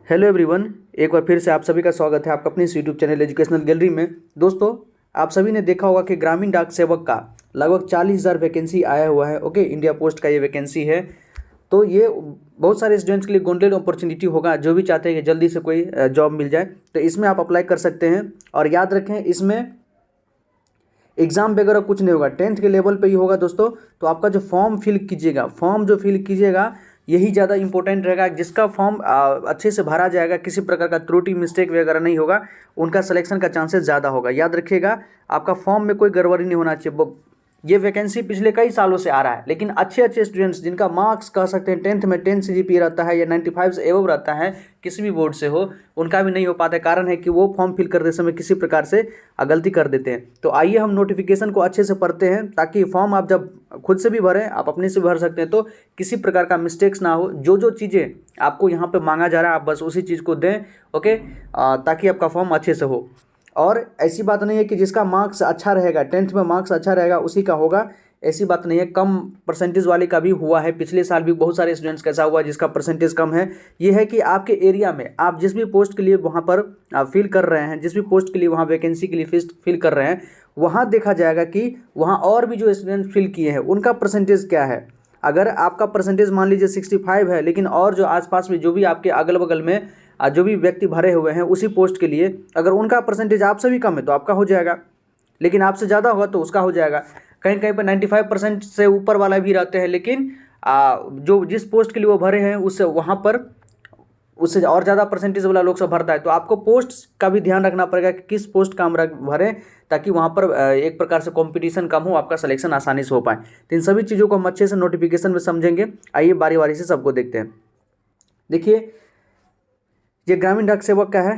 Hello everyone, एक बार फिर से आप सभी का स्वागत है आपका अपने इस यूट्यूब चैनल एजुकेशनल गैलरी में। दोस्तों, आप सभी ने देखा होगा कि ग्रामीण डाक सेवक का लगभग 40,000 वैकेंसी आया हुआ है। ओके, इंडिया पोस्ट का ये वैकेंसी है। तो ये बहुत सारे स्टूडेंट्स के लिए गोल्डन अपॉर्चुनिटी होगा, जो भी चाहते हैं कि जल्दी से कोई जॉब मिल जाए तो इसमें आप अप्लाई कर सकते हैं। और याद रखें, इसमें एग्ज़ाम वगैरह कुछ नहीं होगा, 10th के लेवल पे ही होगा दोस्तों। तो आपका जो फॉर्म फिल कीजिएगा यही ज़्यादा इंपॉर्टेंट रहेगा। जिसका फॉर्म अच्छे से भरा जाएगा, किसी प्रकार का त्रुटि मिस्टेक वगैरह नहीं होगा, उनका सिलेक्शन का चांसेस ज़्यादा होगा। याद रखिएगा, आपका फॉर्म में कोई गड़बड़ी नहीं होना चाहिए। ये वैकेंसी पिछले कई सालों से आ रहा है, लेकिन अच्छे स्टूडेंट्स जिनका मार्क्स कह सकते हैं 10th में 10 CGPA रहता है या 95 से एवव रहता है, किसी भी बोर्ड से हो, उनका भी नहीं हो पाता है। कारण है कि वो फॉर्म फिल करते समय किसी प्रकार से गलती कर देते हैं। तो आइए हम नोटिफिकेशन को अच्छे से पढ़ते हैं, ताकि फॉर्म आप जब खुद से भी भरें, आप अपने से भी भर सकते हैं, तो किसी प्रकार का मिस्टेक्स ना हो। जो चीज़ें आपको यहाँ पर मांगा जा रहा है, आप बस उसी चीज़ को दें। ओके, ताकि आपका फॉर्म अच्छे से हो। और ऐसी बात नहीं है कि जिसका मार्क्स अच्छा रहेगा, 10th में मार्क्स अच्छा रहेगा उसी का होगा, ऐसी बात नहीं है। कम परसेंटेज वाले का भी हुआ है, पिछले साल भी बहुत सारे स्टूडेंट्स का ऐसा हुआ जिसका परसेंटेज कम है। ये है कि आपके एरिया में आप जिस भी पोस्ट के लिए वहाँ पर फिल कर रहे हैं, जिस भी पोस्ट के लिए वहाँ वैकेंसी के लिए फिल कर रहे हैं, वहाँ देखा जाएगा कि वहाँ और भी जो स्टूडेंट फिल किए हैं उनका परसेंटेज क्या है। अगर आपका परसेंटेज मान लीजिए 65 है, लेकिन और जो आसपास में जो भी आपके अगल बगल में जो भी व्यक्ति भरे हुए हैं उसी पोस्ट के लिए, अगर उनका परसेंटेज आपसे भी कम है तो आपका हो जाएगा, लेकिन आपसे ज़्यादा होगा तो उसका हो जाएगा। कहीं कहीं पर 95% से ऊपर वाला भी रहते हैं, लेकिन जो जिस पोस्ट के लिए वो भरे हैं उससे वहाँ पर उससे और ज़्यादा परसेंटेज वाला लोग सब भरता है। तो आपको पोस्ट का भी ध्यान रखना पड़ेगा कि किस पोस्ट का हम भरें, ताकि वहाँ पर एक प्रकार से कंपटीशन कम हो, आपका सिलेक्शन आसानी से हो पाए। तो इन सभी चीज़ों को हम अच्छे से नोटिफिकेशन में समझेंगे। आइए बारी बारी से सबको देखते हैं। देखिए, ये ग्रामीण डाक सेवक का है।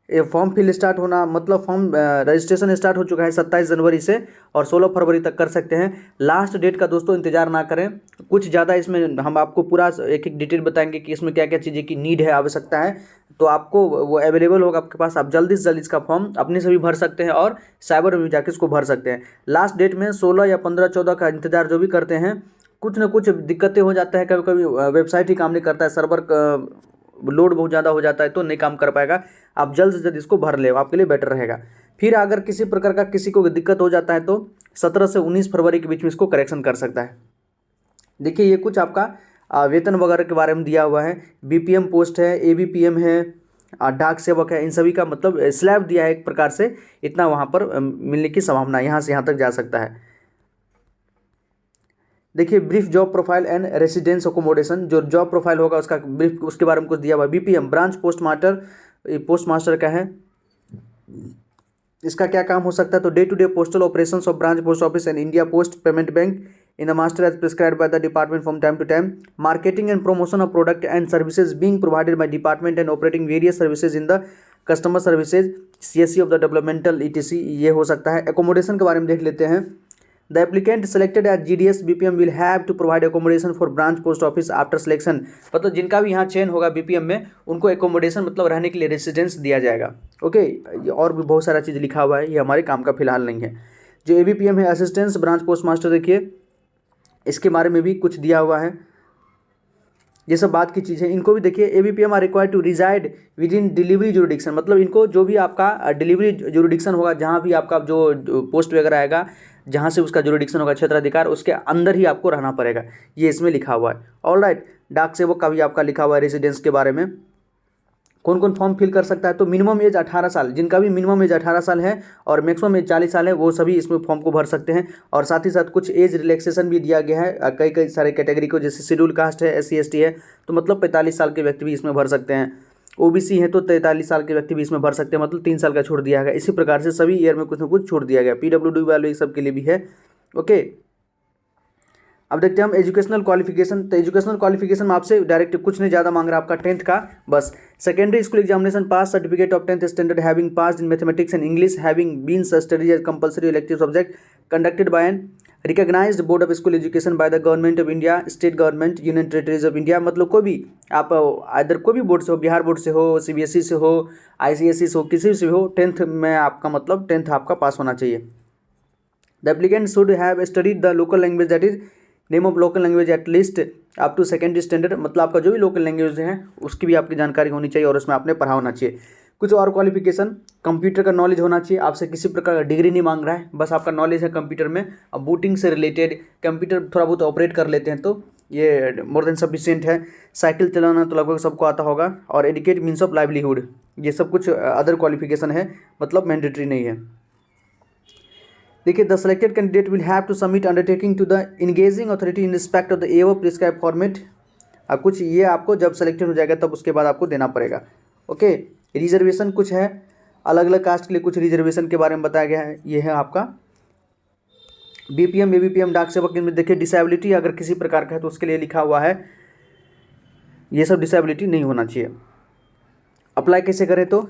ये फॉर्म फिल स्टार्ट होना मतलब फॉर्म रजिस्ट्रेशन स्टार्ट हो चुका है 27 जनवरी से, और 16 फरवरी तक कर सकते हैं। लास्ट डेट का दोस्तों इंतजार ना करें, कुछ ज़्यादा इसमें हम आपको पूरा एक एक डिटेल बताएंगे कि इसमें क्या क्या चीज़ें की नीड है, आवश्यकता है। तो आपको वो अवेलेबल होगा आपके पास, आप जल्दी से जल्दी इसका फॉर्म अपने से भी भर सकते हैं और साइबर में जाकर इसको भर सकते हैं। लास्ट डेट में 16 या 15-14 का इंतजार जो भी करते हैं, कुछ ना कुछ दिक्कतें हो जाता है। कभी कभी वेबसाइट ही काम नहीं करता है, सर्वर लोड बहुत ज़्यादा हो जाता है तो नहीं काम कर पाएगा। आप जल्द से जल्द इसको भर ले, आपके लिए बेटर रहेगा। फिर अगर किसी प्रकार का किसी को दिक्कत हो जाता है तो 17 से 19 फरवरी के बीच में इसको करेक्शन कर सकता है। देखिए, ये कुछ आपका वेतन वगैरह के बारे में दिया हुआ है। BPM पोस्ट है, ABPM है, डाक सेवक है, इन सभी का मतलब स्लैब दिया है एक प्रकार से। इतना वहाँ पर मिलने की संभावना यहाँ से यहाँ तक जा सकता है। देखिए, brief job profile and residence accommodation, जो जॉब प्रोफाइल होगा उसका ब्रीफ, उसके बारे में कुछ दिया हुआ है। BPM ब्रांच पोस्ट मास्टर का है। इसका क्या काम हो सकता है, तो day to day postal operations of branch post office and India post payment bank in the master as prescribed by the department from time to time, marketing and promotion of product and services being provided by department and operating various services in the customer services CSC of the developmental ETC, ये हो सकता है। Accommodation के बारे में देख लेते हैं। The applicant selected as GDS BPM will have to provide accommodation for branch post office after selection। मतलब जिनका भी यहाँ चयन होगा BPM में, उनको एकोमोडेशन मतलब रहने के लिए रेसिडेंस दिया जाएगा। ओके, और भी बहुत सारा चीज़ लिखा हुआ है, ये हमारे काम का फिलहाल नहीं है। जो ABPM है, असिस्टेंट ब्रांच पोस्ट मास्टर, देखिए इसके बारे में भी कुछ दिया हुआ है। ये सब बात की चीज़ है। इनको भी देखिए, ABPM are required to reside within delivery jurisdiction, मतलब इनको जो भी आपका डिलीवरी जुरिडिक्शन होगा, जहाँ भी आपका जो पोस्ट वगैरह आएगा, जहाँ से उसका जुरिडिक्शन होगा, क्षेत्राधिकार, उसके अंदर ही आपको रहना पड़ेगा, ये इसमें लिखा हुआ है। ऑलराइट, डाक सेवक का भी आपका लिखा हुआ है रेसिडेंस के बारे में। कौन कौन फॉर्म फिल कर सकता है, तो मिनिमम एज 18 साल, जिनका भी मिनिमम एज 18 साल है और मैक्सिमम एज 40 साल है, वो सभी इसमें फॉर्म को भर सकते हैं। और साथ ही साथ कुछ एज रिलैक्सेशन भी दिया गया है कई सारे कैटेगरी को, जैसे शेड्यूल कास्ट है, SC ST है, तो मतलब 45 साल के व्यक्ति भी इसमें भर सकते हैं। OBC है तो 43 साल के व्यक्ति भी इसमें भर सकते हैं, मतलब 3 साल का छूट दिया गया। इसी प्रकार से सभी ईयर में कुछ ना कुछ छूट दिया गया। PWD वाले सब के लिए भी है। ओके, अब देखते हैं हम एजुकेशनल क्वालिफिकेशन। तो एजुकेशनल क्वालिफिकेशन में आपसे डायरेक्ट कुछ नहीं ज़्यादा मांग रहा, आपका 10th का बस। Secondary school examination pass, certificate of 10th standard having passed in mathematics and English, having been studies as compulsory elective subject, conducted by an recognised board of school education by the government of India, state government, union territories of India. मतलब कोई भी आप इधर कोई भी board से हो, Bihar board से हो, CBSE से हो, ICSE से हो, किसी से भी हो, 10th में आपका मतलब 10th आपका पास होना चाहिए। The applicant should have studied the local language that is name of local language at least up to secondary standard, मतलब आपका जो भी लोकल लैंग्वेज है उसकी भी आपकी जानकारी होनी चाहिए और उसमें आपने पढ़ा होना चाहिए। कुछ और क्वालिफिकेशन, कंप्यूटर का नॉलेज होना चाहिए, आपसे किसी प्रकार का डिग्री नहीं मांग रहा है, बस आपका नॉलेज है कंप्यूटर में। अब बूटिंग से रिलेटेड कंप्यूटर थोड़ा बहुत ऑपरेट कर लेते हैं तो ये मोर देन सफिशिएंट है। साइकिल चलाना तो लगभग सबको आता होगा, और एडिकेट मीन्स ऑफ लाइवलीहुड, ये सब कुछ अदर क्वालिफिकेशन है, मतलब मैंडेटरी नहीं है। देखिए, the selected candidate will have to submit undertaking to the engaging authority in respect of the ever prescribe format. कुछ ये आपको जब सेलेक्टेड हो जाएगा तब उसके बाद आपको देना पड़ेगा। ओके, रिजर्वेशन कुछ है, अलग अलग कास्ट के लिए कुछ रिजर्वेशन के बारे में बताया गया है। ये है आपका बीपीएम एबीपीएम डाक सेवक में। देखिए, डिसेबिलिटी अगर किसी प्रकार का है तो उसके लिए लिखा हुआ है, ये सब डिसेबिलिटी नहीं होना चाहिए। अप्लाई कैसे करें तो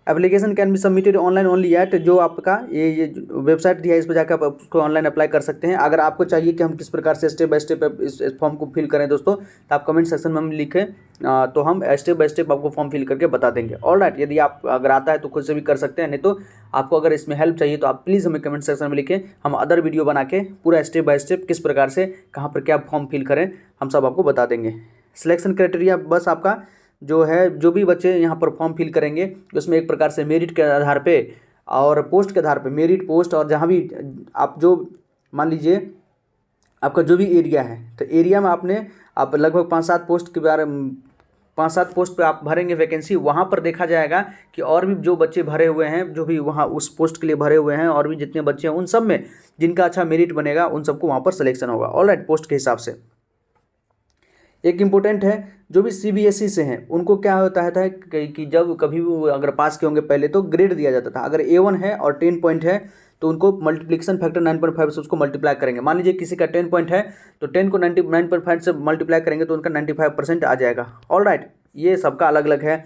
application can be submitted online only at, जो आपका ये वेबसाइट दिया है इस पर जाकर आप उसको ऑनलाइन अप्लाई कर सकते हैं। अगर आपको चाहिए कि हम किस प्रकार से स्टेप बाय स्टेप इस फॉर्म को फिल करें दोस्तों, तो आप कमेंट सेक्शन में हम लिखें, तो हम स्टेप बाय स्टेप आपको फॉर्म फिल करके बता देंगे। ऑलराइट, यदि आप अगर आता है तो खुद से भी कर सकते हैं, नहीं तो आपको अगर इसमें हेल्प चाहिए तो आप प्लीज़ हमें कमेंट सेक्शन में लिखें, हम अदर वीडियो बना के पूरा स्टेप बाय स्टेप किस प्रकार से कहाँ पर क्या फॉर्म फिल करें हम सब आपको बता देंगे। सिलेक्शन क्राइटेरिया बस आपका जो है, जो भी बच्चे यहाँ पर फॉर्म फिल करेंगे उसमें एक प्रकार से मेरिट के आधार पे और पोस्ट के आधार पे, मेरिट पोस्ट और जहाँ भी आप जो मान लीजिए आपका जो भी एरिया है, तो एरिया में आप लगभग 5-7 पोस्ट के बारे में 5-7 पोस्ट पे आप भरेंगे वैकेंसी, वहाँ पर देखा जाएगा कि और भी जो बच्चे भरे हुए हैं, जो भी वहाँ उस पोस्ट के लिए भरे हुए हैं, और भी जितने बच्चे हैं उन सब में जिनका अच्छा मेरिट बनेगा उन सबको वहाँ पर सिलेक्शन होगा। ऑलराइट, पोस्ट के हिसाब से। एक इम्पोर्टेंट है, जो भी सीबीएसई से हैं उनको क्या होता है कि जब कभी भी अगर पास के होंगे पहले तो ग्रेड दिया जाता था। अगर A1 है और 10 पॉइंट है तो उनको मल्टीप्लिकेशन फैक्टर 9.5 से उसको मल्टीप्लाई करेंगे। मान लीजिए किसी का 10 पॉइंट है तो 10 को 9.5 से मल्टीप्लाई करेंगे तो उनका 95% आ जाएगा। ऑलराइट, ये सबका अलग अलग है।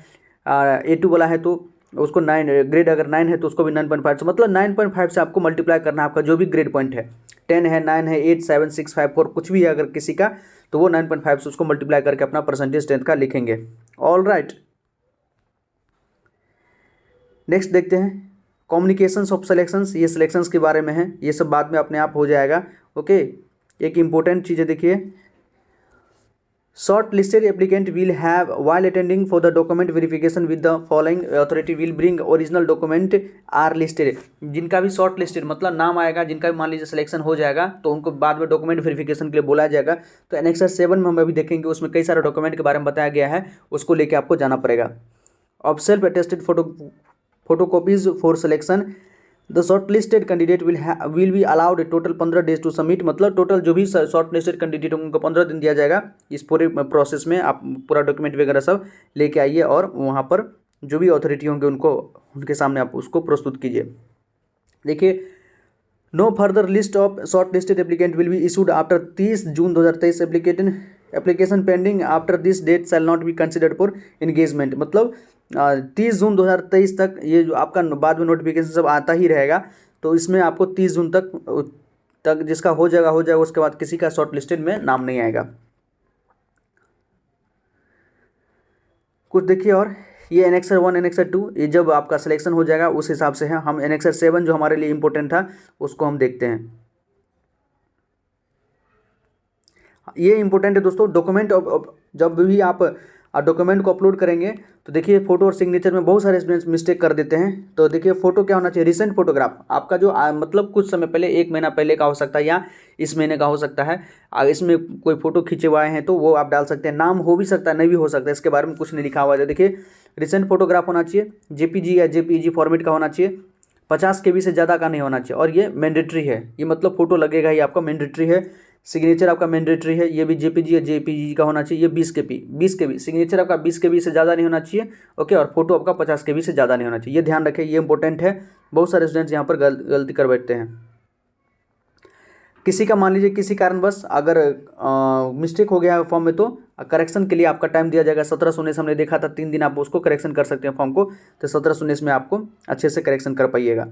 A2 वाला है तो उसको 9 ग्रेड, अगर 9 है तो उसको भी 9.5 से, मतलब 9.5 से आपको मल्टीप्लाई करना है आपका जो भी ग्रेड पॉइंट है। 10 है, 9 है, 8, 7, 6, 5, 4 कुछ भी है अगर किसी का, तो वो 9.5 से उसको मल्टीप्लाई करके अपना परसेंटेज स्ट्रेंथ का लिखेंगे। ऑलराइट, नेक्स्ट देखते हैं कम्युनिकेशंस ऑफ सिलेक्शंस। ये सिलेक्शंस के बारे में है, ये सब बाद में अपने आप हो जाएगा। ओके, एक इंपॉर्टेंट चीज़ है, देखिए, short listed applicant will have while attending for the document verification with the following authority will bring original document are listed। जिनका भी शॉर्ट लिस्टेड मतलब नाम आएगा, जिनका भी मान लीजिए सिलेक्शन हो जाएगा तो उनको बाद में डॉक्यूमेंट वेरिफिकेशन के लिए बोला जाएगा। तो एनेक्सर 7 में हम अभी देखेंगे, उसमें कई सारे डॉक्यूमेंट के बारे में बताया गया है, उसको लेके आपको जाना पड़ेगा। Of self attested photocopies for selection, the short listed candidate will be allowed total 15 days to submit, मतलब टोटल जो भी शॉर्ट लिस्टेड कैंडिडेट उनको 15 दिन दिया जाएगा। इस पूरे प्रोसेस में आप पूरा डॉक्यूमेंट वगैरह सब लेके आइए और वहाँ पर जो भी अथॉरिटी होंगे उनके सामने आप उसको प्रस्तुत कीजिए। देखिए, no further list of short listed applicant will be issued after 30 June 2023। Application pending after this date shall not be considered for engagement, मतलब 30 जून 2023 तक ये जो आपका बाद में नोटिफिकेशन सब आता ही रहेगा, तो इसमें आपको 30 जून तक जिसका हो जाएगा, उसके बाद किसी का शॉर्ट लिस्टेड में नाम नहीं आएगा। कुछ देखिए, और ये एनेक्सर 1 एनेक्सर 2 ये जब आपका सिलेक्शन हो जाएगा उस हिसाब से है। हम एनेक्सर 7 जो हमारे लिए इंपॉर्टेंट था उसको हम देखते हैं। ये इंपॉर्टेंट है दोस्तों, डॉक्यूमेंट जब भी आप डॉक्यूमेंट को अपलोड करेंगे तो देखिए फोटो और सिग्नेचर में बहुत सारे स्टूडेंट्स मिस्टेक कर देते हैं। तो देखिए, फोटो क्या होना चाहिए, रिसेंट फोटोग्राफ आपका जो मतलब कुछ समय पहले, 1 महीना पहले का हो सकता है या इस महीने का हो सकता है। इसमें कोई फोटो खींचे हुए हैं तो वो आप डाल सकते हैं, नाम हो भी सकता है नहीं भी हो सकता है, इसके बारे में कुछ नहीं लिखा हुआ है। देखिए, रिसेंट फोटोग्राफ होना चाहिए, जेपीजी या जेपीजी फॉर्मेट का होना चाहिए, 50 KB से ज़्यादा का नहीं होना चाहिए, और ये मैंडेटरी है, ये मतलब फोटो लगेगा ही आपका, मैंडेटरी है। सिग्नेचर आपका मैंडेटरी है, ये भी जेपीजी या जेपीजी का होना चाहिए। ये 20 KB सिग्नेचर आपका 20 KB से ज़्यादा नहीं होना चाहिए। ओके, और फोटो आपका 50 KB से ज़्यादा नहीं होना चाहिए, ये ध्यान रखें, ये इंपॉर्टेंट है। बहुत सारे स्टूडेंट्स यहाँ पर गलती कर बैठते हैं। किसी का मान लीजिए किसी कारणवश अगर मिस्टेक हो गया है फॉर्म में तो करेक्शन के लिए आपका टाइम दिया जाएगा 17-19, हमने देखा था 3 दिन आप उसको करेक्शन कर सकते हैं फॉर्म को, तो 17-19 में आपको अच्छे से करेक्शन कर पाइएगा।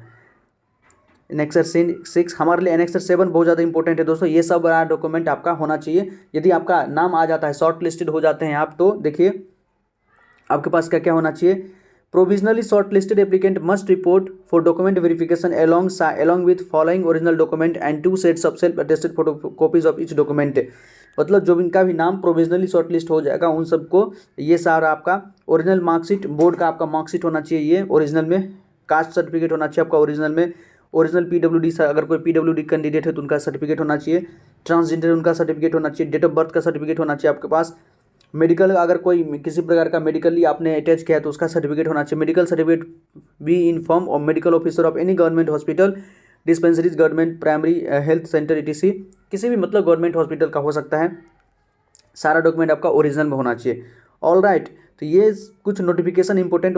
एनेक्सर 6 हमारे लिए, एनेक्सर 7 बहुत ज़्यादा इंपॉर्टेंट है दोस्तों, ये सब बड़ा डॉक्यूमेंट आपका होना चाहिए। यदि आपका नाम आ जाता है, शॉर्ट लिस्टेड हो जाते हैं आप, तो देखिए आपके पास क्या क्या होना चाहिए, provisionally short listed applicant must report for document verification along with following original document and 2 sets of self attested photo copies of each document. मतलब जो इनका भी नाम प्रोविजनली शॉर्ट लिस्ट हो जाएगा उन सबको ये सारा आपका ओरिजिनल मार्कशीट, बोर्ड का आपका मार्कशीट होना चाहिए, ये ओरिजिनल में कास्ट सर्टिफिकेट होना चाहिए आपका ओरिजिनल में, ओरिजिनल पीडब्ल्यूडी अगर कोई पीडब्ल्यूडी कैंडिडेट है तो उनका सर्टिफिकेट होना चाहिए, ट्रांसजेंडर उनका सर्टिफिकेट होना चाहिए, डेट ऑफ बर्थ का सर्टिफिकेट होना चाहिए आपके पास, मेडिकल अगर कोई किसी प्रकार का मेडिकली आपने अटैच किया है तो उसका सर्टिफिकेट होना चाहिए, medical certificate B in form और medical officer of any government hospital, dispensaries, government primary health centre etc, किसी भी मतलब गवर्नमेंट हॉस्पिटल का हो सकता है। सारा डॉक्यूमेंट आपका ओरिजिनल में होना चाहिए। ऑल राइट, तो ये कुछ नोटिफिकेशन इंपॉर्टेंट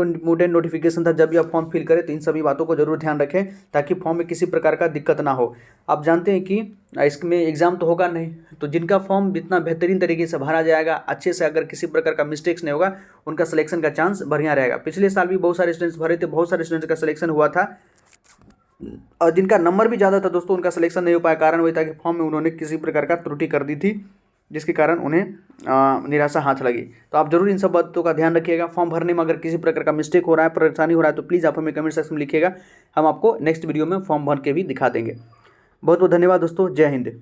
नोटिफिकेशन था। जब भी आप फॉर्म फिल करें तो इन सभी बातों को जरूर ध्यान रखें ताकि फॉर्म में किसी प्रकार का दिक्कत ना हो। आप जानते हैं कि इसमें एग्जाम तो होगा नहीं, तो जिनका फॉर्म जितना बेहतरीन तरीके से भरा जाएगा, अच्छे से अगर किसी प्रकार का मिस्टेक्स नहीं होगा, उनका सिलेक्शन का चांस बढ़िया रहेगा। पिछले साल भी बहुत सारे स्टूडेंट्स भरे थे, बहुत सारे स्टूडेंट्स का सिलेक्शन हुआ था और जिनका नंबर भी ज़्यादा था दोस्तों उनका सिलेक्शन नहीं हो पाया। कारण वही था कि फॉर्म में उन्होंने किसी प्रकार का त्रुटि कर दी थी जिसके कारण उन्हें निराशा हाथ लगी। तो आप जरूर इन सब बातों का ध्यान रखिएगा। फॉर्म भरने में अगर किसी प्रकार का मिस्टेक हो रहा है, परेशानी हो रहा है तो प्लीज़ आप हमें कमेंट सेक्शन में लिखिएगा, हम आपको नेक्स्ट वीडियो में फॉर्म भर के भी दिखा देंगे। बहुत बहुत धन्यवाद दोस्तों, जय हिंद।